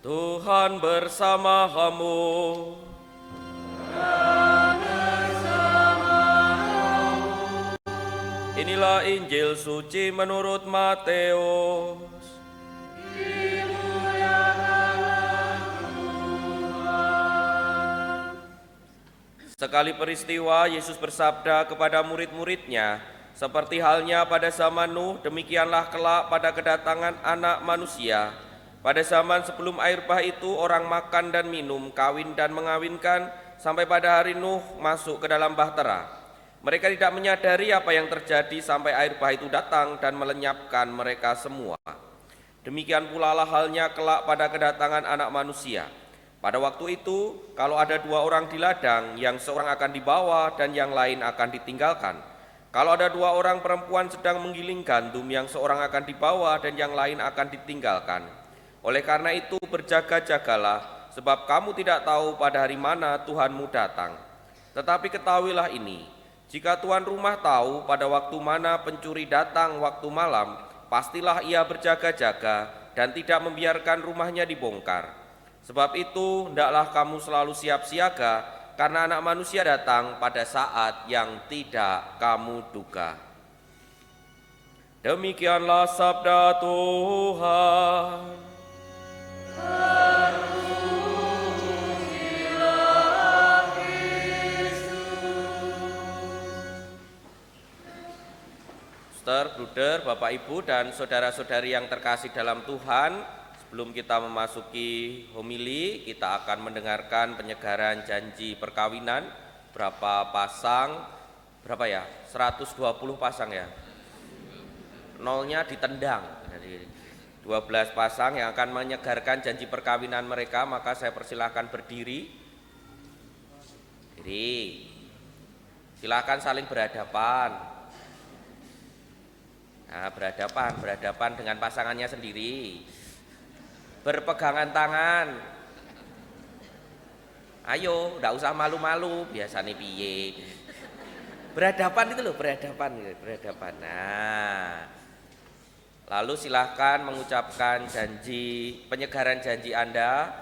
Tuhan bersama kamu. Inilah Injil suci menurut Matius. Sekali peristiwa, Yesus bersabda kepada murid-muridnya, seperti halnya pada zaman Nuh, demikianlah kelak pada kedatangan Anak Manusia. Pada zaman sebelum air bah itu, orang makan dan minum, kawin dan mengawinkan, sampai pada hari Nuh masuk ke dalam bahtera. Mereka tidak menyadari apa yang terjadi sampai air bah itu datang dan melenyapkan mereka semua. Demikian pula lah halnya kelak pada kedatangan Anak Manusia. Pada waktu itu, kalau ada dua orang di ladang, yang seorang akan dibawa dan yang lain akan ditinggalkan. Kalau ada dua orang perempuan sedang menggiling gandum, yang seorang akan dibawa dan yang lain akan ditinggalkan. Oleh karena itu berjaga-jagalah, sebab kamu tidak tahu pada hari mana Tuhanmu datang. Tetapi ketahuilah ini, jika tuan rumah tahu pada waktu mana pencuri datang waktu malam, pastilah ia berjaga-jaga dan tidak membiarkan rumahnya dibongkar. Sebab itu, hendaklah kamu selalu siap siaga, karena Anak Manusia datang pada saat yang tidak kamu duga. Demikianlah sabda Tuhan. Suster, bruder, Bapak Ibu dan saudara-saudari yang terkasih dalam Tuhan, sebelum kita memasuki homili, kita akan mendengarkan penyegaran janji perkawinan. Berapa pasang? Berapa ya? 120 pasang ya? Nolnya ditendang. Jadi 12 pasang yang akan menyegarkan janji perkawinan mereka, maka saya persilahkan berdiri. Diri. Silakan saling berhadapan. Nah, berhadapan dengan pasangannya sendiri. Berpegangan tangan. Ayo, enggak usah malu-malu, biasanya piye. Berhadapan itu loh, berhadapan. Nah, lalu silahkan mengucapkan janji, penyegaran janji Anda.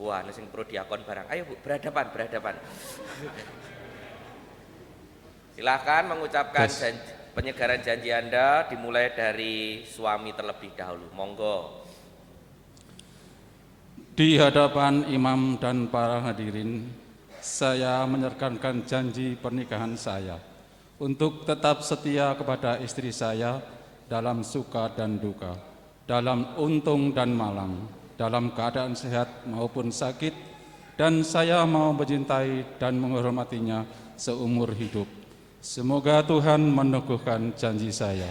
Wah, ini sing pro diakon barang. Ayo Bu, berhadapan. Silahkan mengucapkan penyegaran janji Anda, dimulai dari suami terlebih dahulu. Monggo. Di hadapan imam dan para hadirin, saya menyerahkan janji pernikahan saya untuk tetap setia kepada istri saya dalam suka dan duka, dalam untung dan malang, dalam keadaan sehat maupun sakit, dan saya mau mencintai dan menghormatinya seumur hidup. Semoga Tuhan meneguhkan janji saya.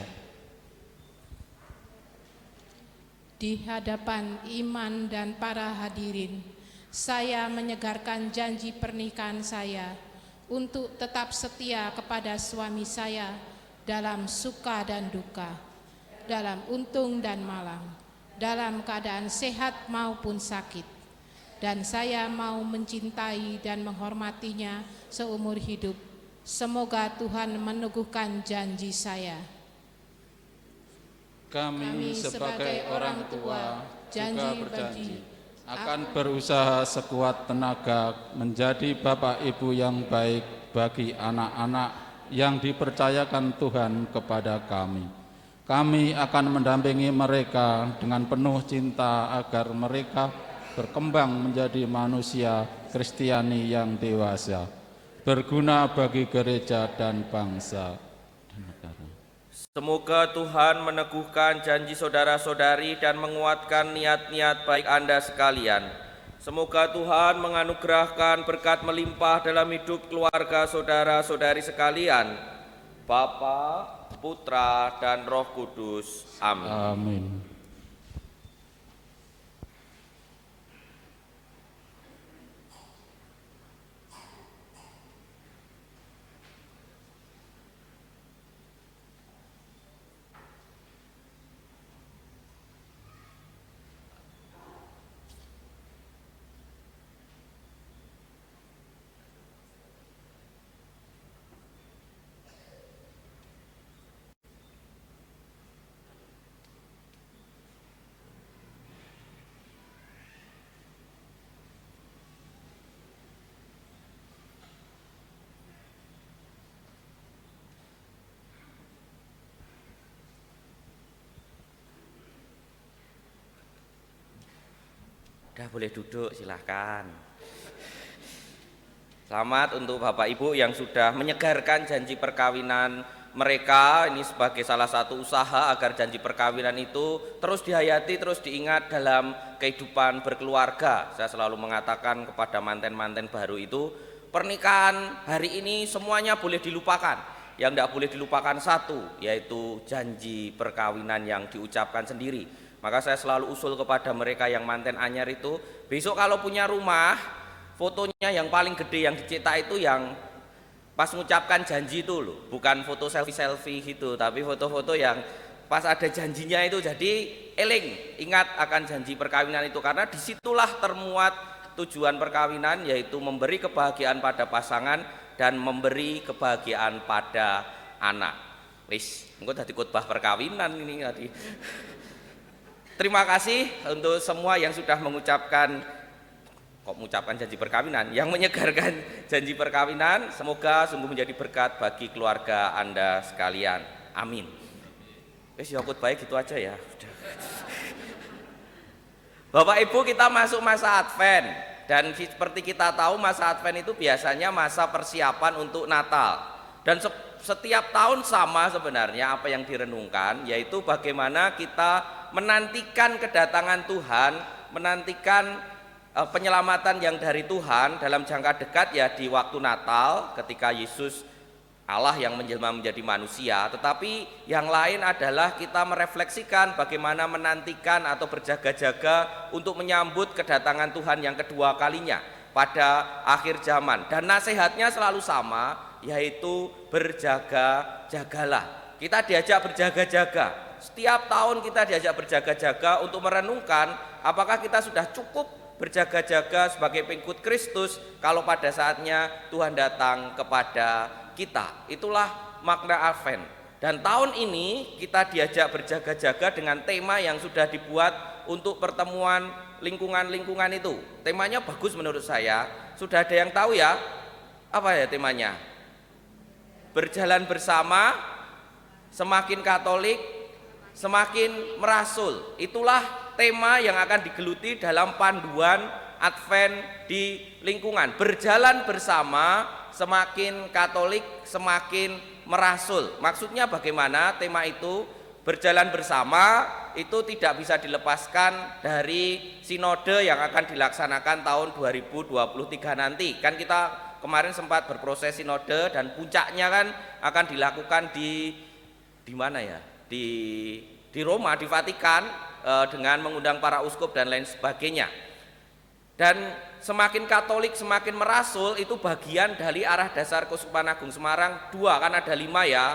Di hadapan iman dan para hadirin, saya menyegarkan janji pernikahan saya untuk tetap setia kepada suami saya dalam suka dan duka, dalam untung dan malang, dalam keadaan sehat maupun sakit. Dan saya mau mencintai dan menghormatinya seumur hidup. Semoga Tuhan meneguhkan janji saya. Kami sebagai orang tua juga berjanji akan berusaha sekuat tenaga menjadi bapak ibu yang baik bagi anak-anak yang dipercayakan Tuhan kepada kami. Kami akan mendampingi mereka dengan penuh cinta agar mereka berkembang menjadi manusia Kristiani yang dewasa, berguna bagi gereja dan bangsa dan negara. Semoga Tuhan meneguhkan janji saudara-saudari dan menguatkan niat-niat baik Anda sekalian. Semoga Tuhan menganugerahkan berkat melimpah dalam hidup keluarga saudara-saudari sekalian, Bapa, Putra, dan Roh Kudus. Amin. Amin. Udah boleh duduk, silahkan. Selamat untuk Bapak Ibu yang sudah menyegarkan janji perkawinan mereka. Ini sebagai salah satu usaha agar janji perkawinan itu terus dihayati, terus diingat dalam kehidupan berkeluarga. Saya selalu mengatakan kepada manten-manten baru itu, pernikahan hari ini semuanya boleh dilupakan. Yang tidak boleh dilupakan satu, yaitu janji perkawinan yang diucapkan sendiri. Maka saya selalu usul kepada mereka yang manten anyar itu, besok kalau punya rumah, fotonya yang paling gede yang dicetak itu yang pas mengucapkan janji itu loh, bukan foto selfie gitu, tapi foto-foto yang pas ada janjinya itu. Jadi eling, ingat akan janji perkawinan itu, karena disitulah termuat tujuan perkawinan, yaitu memberi kebahagiaan pada pasangan dan memberi kebahagiaan pada anak. Wis, engko dadi khotbah perkawinan ini tadi. Terima kasih untuk semua yang sudah mengucapkan janji perkawinan, yang menyegarkan janji perkawinan. Semoga sungguh menjadi berkat bagi keluarga Anda sekalian. Amin. Wis ya khotbah gitu aja ya. Bapak Ibu, kita masuk masa Advent. Dan seperti kita tahu, masa Advent itu biasanya masa persiapan untuk Natal. Dan setiap tahun sama sebenarnya apa yang direnungkan, yaitu bagaimana kita menantikan kedatangan Tuhan, menantikan penyelamatan yang dari Tuhan dalam jangka dekat, ya di waktu Natal ketika Yesus Allah yang menjelma menjadi manusia. Tetapi yang lain adalah kita merefleksikan bagaimana menantikan atau berjaga-jaga untuk menyambut kedatangan Tuhan yang kedua kalinya pada akhir zaman. Dan nasihatnya selalu sama, yaitu berjaga-jagalah. Kita diajak berjaga-jaga. Setiap tahun kita diajak berjaga-jaga untuk merenungkan apakah kita sudah cukup berjaga-jaga sebagai pengikut Kristus kalau pada saatnya Tuhan datang kepada kita. Itulah makna Advent. Dan tahun ini kita diajak berjaga-jaga dengan tema yang sudah dibuat untuk pertemuan lingkungan-lingkungan itu. Temanya bagus menurut saya. Sudah ada yang tahu ya? Apa ya temanya? Berjalan bersama, semakin Katolik, semakin merasul. Itulah tema yang akan digeluti dalam panduan Advent di lingkungan. Berjalan bersama, semakin Katolik, semakin merasul. Maksudnya bagaimana tema itu? Berjalan bersama itu tidak bisa dilepaskan dari sinode yang akan dilaksanakan tahun 2023 nanti. Kan kita kemarin sempat berproses sinode dan puncaknya kan akan dilakukan di mana ya? Di Roma, di Vatikan, dengan mengundang para uskup dan lain sebagainya. Dan semakin Katolik semakin merasul itu bagian dari arah dasar Keuskupan Agung Semarang 2, kan ada 5 ya.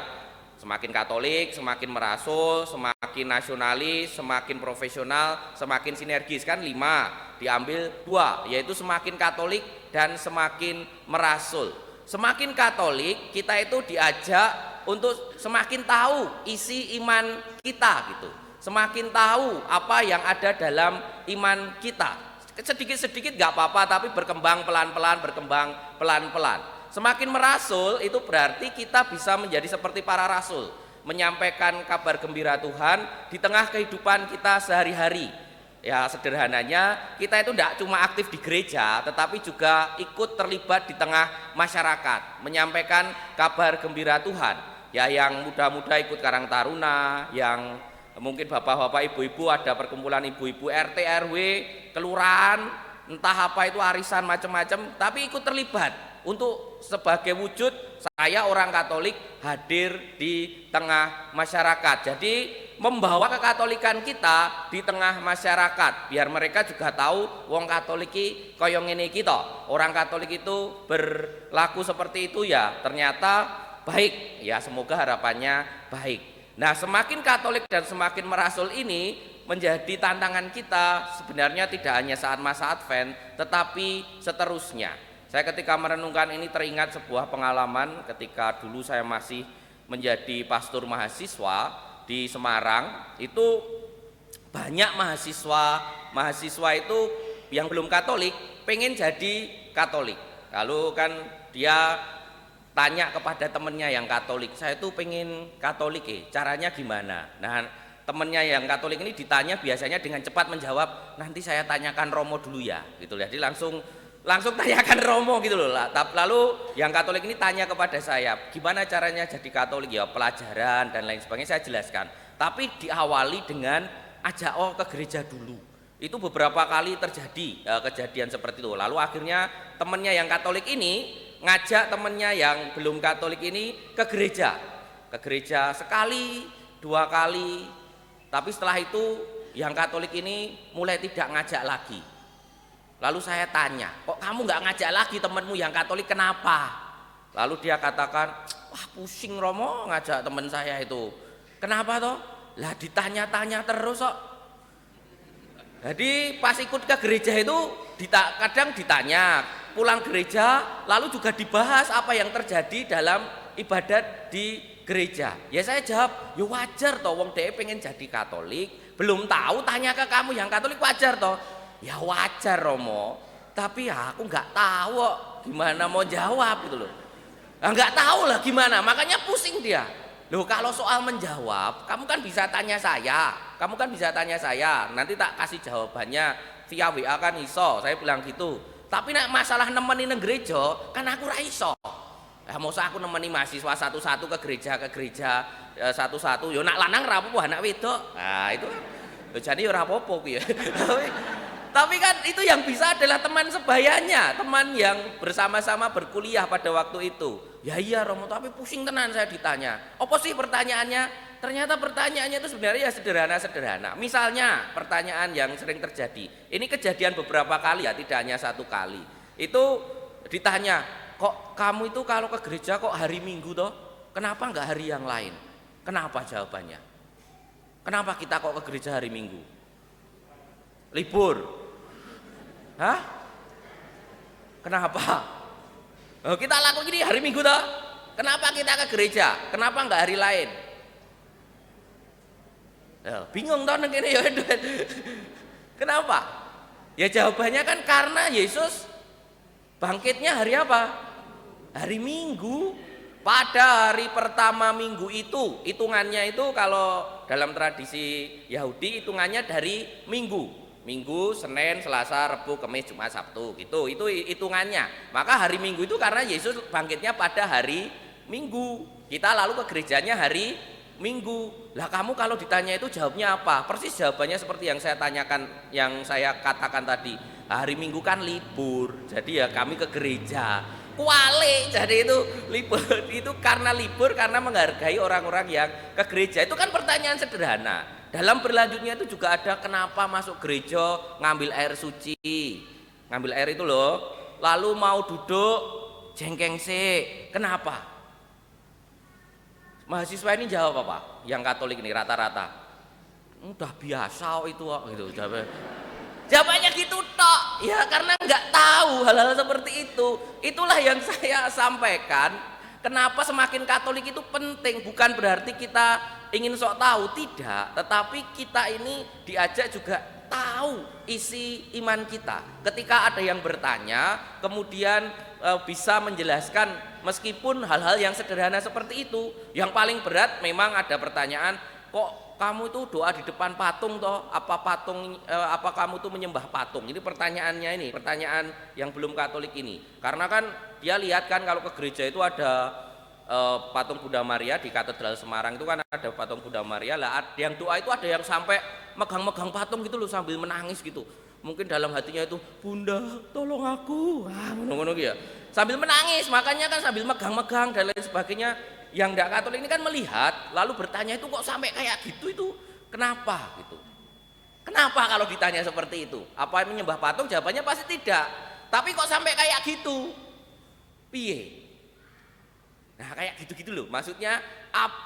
Semakin Katolik, semakin merasul, semakin nasionalis, semakin profesional, semakin sinergis, kan 5. Diambil 2, yaitu semakin Katolik dan semakin merasul. Semakin Katolik kita itu diajak untuk semakin tahu isi iman kita gitu. Semakin tahu apa yang ada dalam iman kita. Sedikit-sedikit nggak apa-apa, tapi berkembang pelan-pelan, berkembang pelan-pelan. Semakin merasul itu berarti kita bisa menjadi seperti para rasul, menyampaikan kabar gembira Tuhan di tengah kehidupan kita sehari-hari. Ya sederhananya kita itu tidak cuma aktif di gereja, tetapi juga ikut terlibat di tengah masyarakat, menyampaikan kabar gembira Tuhan. Ya yang muda-muda ikut Karang Taruna, yang mungkin bapak-bapak, ibu-ibu ada perkumpulan ibu-ibu RT RW, kelurahan, entah apa itu arisan macam-macam, tapi ikut terlibat untuk sebagai wujud saya orang Katolik hadir di tengah masyarakat. Jadi membawa kekatolikan kita di tengah masyarakat biar mereka juga tahu wong Katolik iki kaya ngene iki to. Orang Katolik itu berlaku seperti itu ya, ternyata baik. Ya semoga harapannya baik. Nah, semakin Katolik dan semakin merasul ini menjadi tantangan kita sebenarnya tidak hanya saat masa Advent, tetapi seterusnya. Saya ketika merenungkan ini teringat sebuah pengalaman ketika dulu saya masih menjadi pastor mahasiswa di Semarang. Itu banyak mahasiswa itu yang belum Katolik pengen jadi Katolik. Lalu kan dia tanya kepada temennya yang Katolik, saya tuh pengen Katolik caranya gimana? Nah temennya yang Katolik ini ditanya biasanya dengan cepat menjawab, nanti saya tanyakan Romo dulu ya, gitu. Jadi langsung tanyakan Romo gitu loh. Lalu yang Katolik ini tanya kepada saya, gimana caranya jadi Katolik ya, pelajaran dan lain sebagainya saya jelaskan. Tapi diawali dengan ajak ke gereja dulu. Itu beberapa kali terjadi kejadian seperti itu. Lalu akhirnya temennya yang Katolik ini ngajak temennya yang belum Katolik ini ke gereja sekali, 2 kali. Tapi setelah itu yang Katolik ini mulai tidak ngajak lagi. Lalu saya tanya, kok kamu nggak ngajak lagi temenmu yang Katolik, kenapa? Lalu dia katakan, wah pusing Romo ngajak temen saya itu. Kenapa toh? Lah ditanya-tanya terus kok. Jadi pas ikut ke gereja itu kadang ditanya, pulang gereja lalu juga dibahas apa yang terjadi dalam ibadat di gereja. Ya saya jawab, ya wajar toh wong dhewe pengen jadi Katolik, belum tahu tanya ke kamu yang Katolik, wajar toh. Ya wajar Romo, tapi aku nggak tahu kok gimana mau jawab gitu loh. Nggak tahu lah gimana, makanya pusing dia. Loh kalau soal menjawab, kamu kan bisa tanya saya, nanti tak kasih jawabannya via WA kan iso, saya bilang gitu. Tapi nak masalah nemeni nang gereja, kan aku ra iso. Masa aku nemeni mahasiswa satu-satu ke gereja satu-satu, yo nak lanang ra apa-apa, anak wedok. Nah itu kan, jadi yo ora apa-apa kuwi ya. Tapi kan itu yang bisa adalah teman sebayanya, teman yang bersama-sama berkuliah pada waktu itu. Ya iya Romo, tapi pusing tenan saya ditanya. Apa sih pertanyaannya? Ternyata pertanyaannya itu sebenarnya ya sederhana-sederhana. Misalnya pertanyaan yang sering terjadi, ini kejadian beberapa kali ya, tidak hanya 1 kali. Itu ditanya, kok kamu itu kalau ke gereja kok hari Minggu toh? Kenapa enggak hari yang lain? Kenapa jawabannya? Kenapa kita kok ke gereja hari Minggu? Libur. Hah? Kenapa? Kita lakukan ini hari Minggu toh? Kenapa kita ke gereja? Kenapa enggak hari lain? Bingung toh nang kene ya. Kenapa? Ya jawabannya kan karena Yesus bangkitnya hari apa? Hari Minggu. Pada hari pertama minggu itu, hitungannya itu kalau dalam tradisi Yahudi hitungannya dari minggu. Minggu, Senin, Selasa, Rabu, Kamis, Jumat, Sabtu gitu. Itu hitungannya. Maka hari Minggu itu karena Yesus bangkitnya pada hari Minggu. Kita lalu ke gerejanya hari Minggu. Lah kamu kalau ditanya itu jawabnya apa? Persis jawabannya seperti yang saya tanyakan, yang saya katakan tadi. Hari Minggu kan libur. Jadi ya kami ke gereja. Kuali, jadi itu libur itu karena libur, karena menghargai orang-orang yang ke gereja. Itu kan pertanyaan sederhana. Dalam berlanjutnya itu juga ada kenapa masuk gereja ngambil air suci, ngambil air itu loh, lalu mau duduk jengkeng sih, kenapa? Mahasiswa ini jawab apa? Yang Katolik ini rata-rata udah biasa itu gitu jawabannya gitu tok ya, karena nggak tahu hal-hal seperti itu. Itulah yang saya sampaikan, kenapa semakin Katolik itu penting. Bukan berarti kita ingin sok tahu, tidak, tetapi kita ini diajak juga tahu isi iman kita. Ketika ada yang bertanya kemudian bisa menjelaskan meskipun hal-hal yang sederhana seperti itu. Yang paling berat memang ada pertanyaan, kok kamu itu doa di depan patung toh? Apa kamu tuh menyembah patung? Ini pertanyaannya, ini pertanyaan yang belum Katolik ini. Karena kan dia lihat kan kalau ke gereja itu ada patung Bunda Maria di Katedral Semarang, itu kan ada patung Bunda Maria. Lah yang doa itu ada yang sampai megang-megang patung gitu loh sambil menangis gitu. Mungkin dalam hatinya itu, Bunda tolong aku, ngono-ngono ya. Sambil menangis, makanya kan sambil megang-megang dan lain sebagainya. Yang tidak Katolik ini kan melihat lalu bertanya itu kok sampai kayak gitu, itu kenapa gitu. Kenapa kalau ditanya seperti itu? Apa menyembah patung? Jawabannya pasti tidak. Tapi kok sampai kayak gitu? Piye? Nah kayak gitu-gitu loh. Maksudnya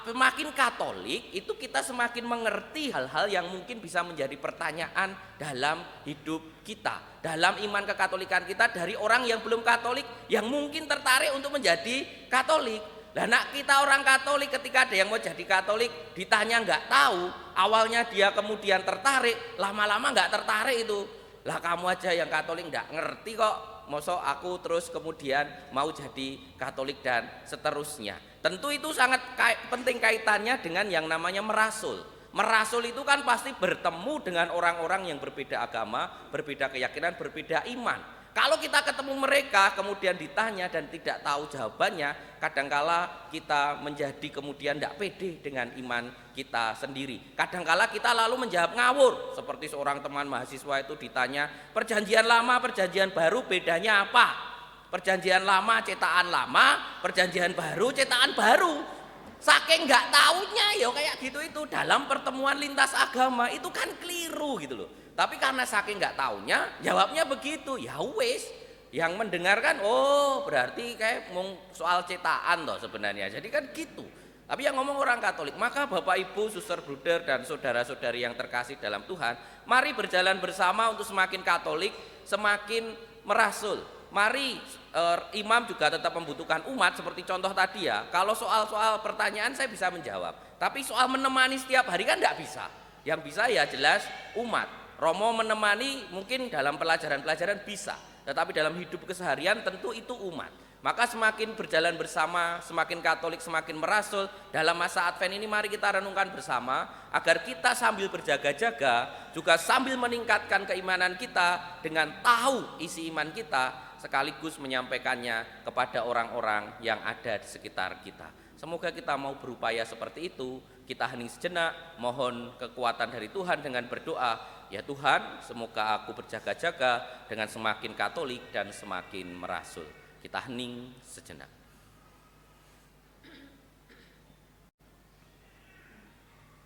semakin Katolik itu kita semakin mengerti hal-hal yang mungkin bisa menjadi pertanyaan dalam hidup kita, dalam iman kekatolikan kita, dari orang yang belum Katolik yang mungkin tertarik untuk menjadi Katolik. Lah nak kita orang Katolik, ketika ada yang mau jadi Katolik ditanya nggak tahu, awalnya dia kemudian tertarik, lama-lama nggak tertarik itu. Lah kamu aja yang Katolik nggak ngerti kok, mosok aku terus kemudian mau jadi Katolik dan seterusnya. Tentu itu sangat penting kaitannya dengan yang namanya merasul. Merasul itu kan pasti bertemu dengan orang-orang yang berbeda agama, berbeda keyakinan, berbeda iman. Kalau kita ketemu mereka kemudian ditanya dan tidak tahu jawabannya, kadangkala kita menjadi kemudian tidak pede dengan iman kita sendiri. Kadangkala kita lalu menjawab ngawur, seperti seorang teman mahasiswa itu ditanya, perjanjian lama, perjanjian baru bedanya apa? Perjanjian lama cetakan lama, perjanjian baru cetakan baru. Saking nggak taunya ya kayak gitu itu dalam pertemuan lintas agama itu kan keliru gitu loh. Tapi karena saking nggak taunya jawabnya begitu, ya wis. Yang mendengarkan oh berarti kayak soal cetakan toh sebenarnya. Jadi kan gitu. Tapi yang ngomong orang Katolik. Maka Bapak Ibu, suster bruder dan saudara-saudari yang terkasih dalam Tuhan, mari berjalan bersama untuk semakin Katolik, semakin merasul. Mari imam juga tetap membutuhkan umat seperti contoh tadi ya. Kalau soal-soal pertanyaan saya bisa menjawab, tapi soal menemani setiap hari kan tidak bisa. Yang bisa ya jelas umat. Romo menemani mungkin dalam pelajaran-pelajaran bisa, tetapi dalam hidup keseharian tentu itu umat. Maka semakin berjalan bersama, semakin Katolik, semakin merasul. Dalam masa Advent ini mari kita renungkan bersama agar kita sambil berjaga-jaga juga sambil meningkatkan keimanan kita dengan tahu isi iman kita, sekaligus menyampaikannya kepada orang-orang yang ada di sekitar kita. Semoga kita mau berupaya seperti itu. Kita hening sejenak, mohon kekuatan dari Tuhan dengan berdoa, ya Tuhan, semoga aku berjaga-jaga dengan semakin Katolik dan semakin merasul. Kita hening sejenak.